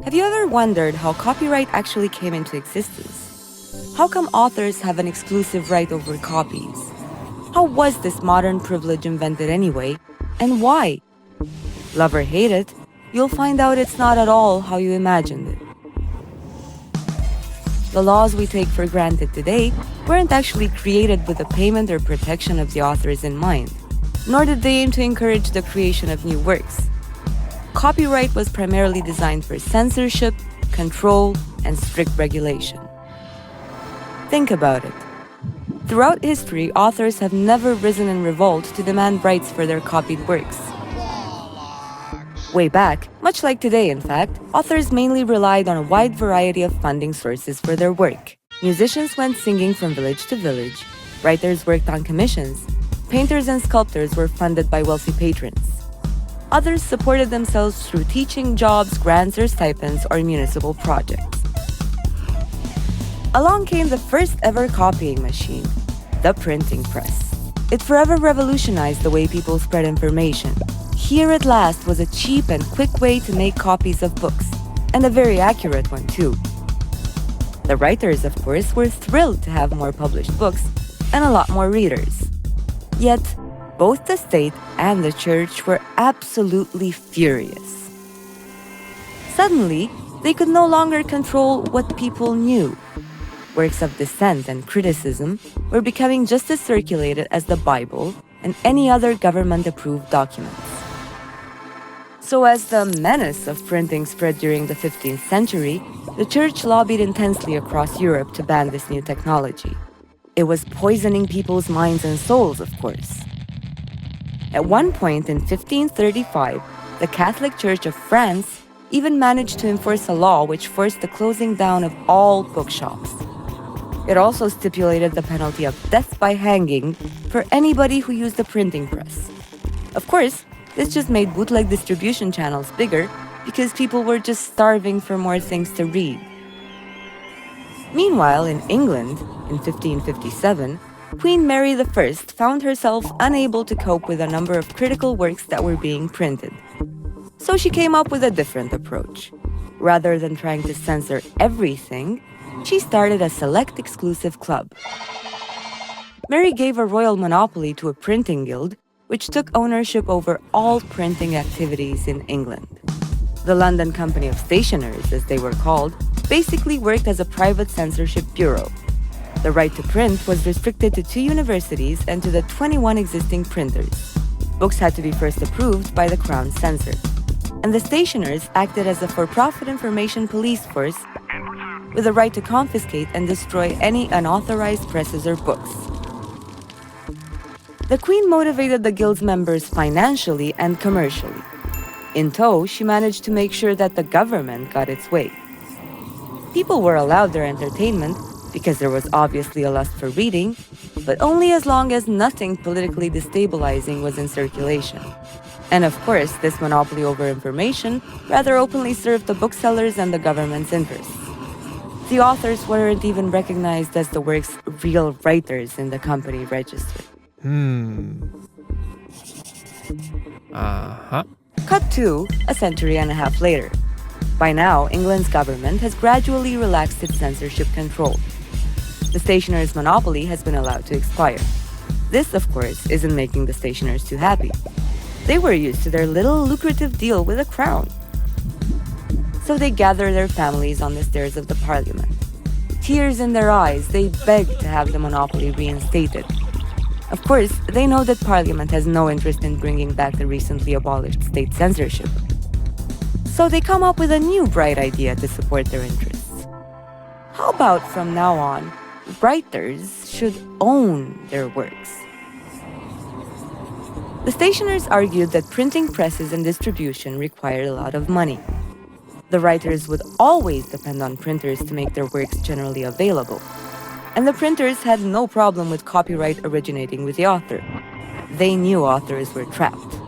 Have you ever wondered how copyright actually came into existence? How come authors have an exclusive right over copies? How was this modern privilege invented anyway, and why? Love or hate it, you'll find out it's not at all how you imagined it. The laws we take for granted today weren't actually created with the payment or protection of the authors in mind, nor did they aim to encourage the creation of new works. Copyright was primarily designed for censorship, control, and strict regulation. Think about it. Throughout history, authors have never risen in revolt to demand rights for their copied works. Way back, much like today in fact, authors mainly relied on a wide variety of funding sources for their work. Musicians went singing from village to village, writers worked on commissions, painters and sculptors were funded by wealthy patrons. Others supported themselves through teaching jobs, grants or stipends, or municipal projects. Along came the first ever copying machine, the printing press. It forever revolutionized the way people spread information. Here at last was a cheap and quick way to make copies of books, and a very accurate one too. The writers, of course, were thrilled to have more published books and a lot more readers. Yet, both the state and the church were absolutely furious. Suddenly, they could no longer control what people knew. Works of dissent and criticism were becoming just as circulated as the Bible and any other government-approved documents. So as the menace of printing spread during the 15th century, the church lobbied intensely across Europe to ban this new technology. It was poisoning people's minds and souls, of course. At one point in 1535, the Catholic Church of France even managed to enforce a law which forced the closing down of all bookshops. It also stipulated the penalty of death by hanging for anybody who used a printing press. Of course, this just made bootleg distribution channels bigger because people were just starving for more things to read. Meanwhile, in England, in 1557, Queen Mary I found herself unable to cope with a number of critical works that were being printed. So she came up with a different approach. Rather than trying to censor everything, she started a select exclusive club. Mary gave a royal monopoly to a printing guild, which took ownership over all printing activities in England. The London Company of Stationers, as they were called, basically worked as a private censorship bureau. The right to print was restricted to 2 universities and to the 21 existing printers. Books had to be first approved by the Crown censor. And the stationers acted as a for-profit information police force with the right to confiscate and destroy any unauthorized presses or books. The Queen motivated the guild's members financially and commercially. In tow, she managed to make sure that the government got its way. People were allowed their entertainment because there was obviously a lust for reading, but only as long as nothing politically destabilizing was in circulation. And of course, this monopoly over information rather openly served the booksellers and the government's interests. The authors weren't even recognized as the work's real writers in the company register. Cut to a century and a half later. By now, England's government has gradually relaxed its censorship control. The stationers' monopoly has been allowed to expire. This, of course, isn't making the stationers too happy. They were used to their little lucrative deal with the crown. So they gather their families on the stairs of the parliament. Tears in their eyes, they beg to have the monopoly reinstated. Of course, they know that Parliament has no interest in bringing back the recently abolished state censorship. So they come up with a new bright idea to support their interests. How about from now on, writers should own their works? The stationers argued that printing presses and distribution required a lot of money. The writers would always depend on printers to make their works generally available. And the printers had no problem with copyright originating with the author. They knew authors were trapped.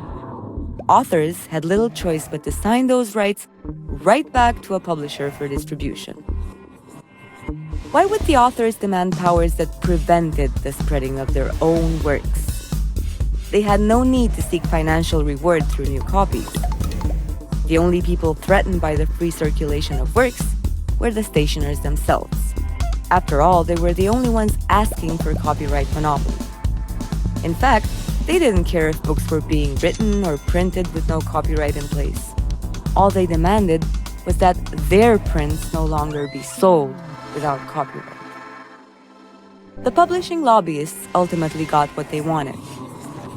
Authors had little choice but to sign those rights right back to a publisher for distribution. Why would the authors demand powers that prevented the spreading of their own works? They had no need to seek financial reward through new copies. The only people threatened by the free circulation of works were the stationers themselves. After all, they were the only ones asking for copyright monopoly. In fact, they didn't care if books were being written or printed with no copyright in place. All they demanded was that their prints no longer be sold without copyright. The publishing lobbyists ultimately got what they wanted.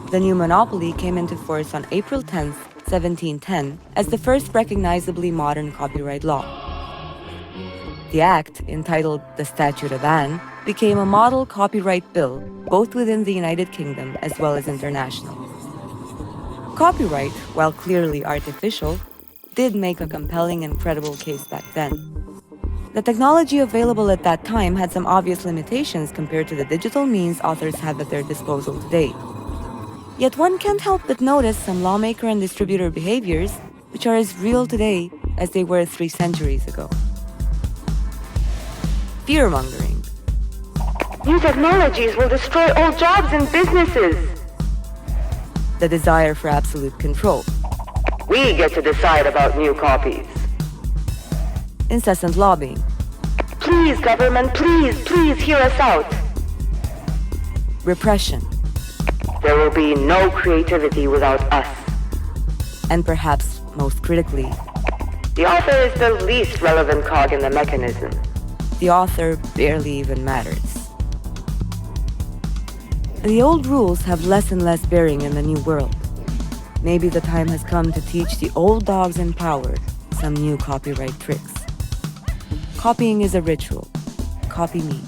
The new monopoly came into force on April 10, 1710, as the first recognizably modern copyright law. The act, entitled the Statute of Anne, became a model copyright bill both within the United Kingdom as well as international. Copyright, while clearly artificial, did make a compelling and credible case back then. The technology available at that time had some obvious limitations compared to the digital means authors have at their disposal today. Yet one can't help but notice some lawmaker and distributor behaviors which are as real today as they were 3 centuries ago. Fear-mongering. New technologies will destroy all jobs and businesses. The desire for absolute control. We get to decide about new copies. Incessant lobbying. Please, government, please hear us out. Repression. There will be no creativity without us. And perhaps most critically, the author is the least relevant cog in the mechanism. The author barely even matters. The old rules have less and less bearing in the new world. Maybe the time has come to teach the old dogs in power some new copyright tricks. Copying is a ritual. Copy me.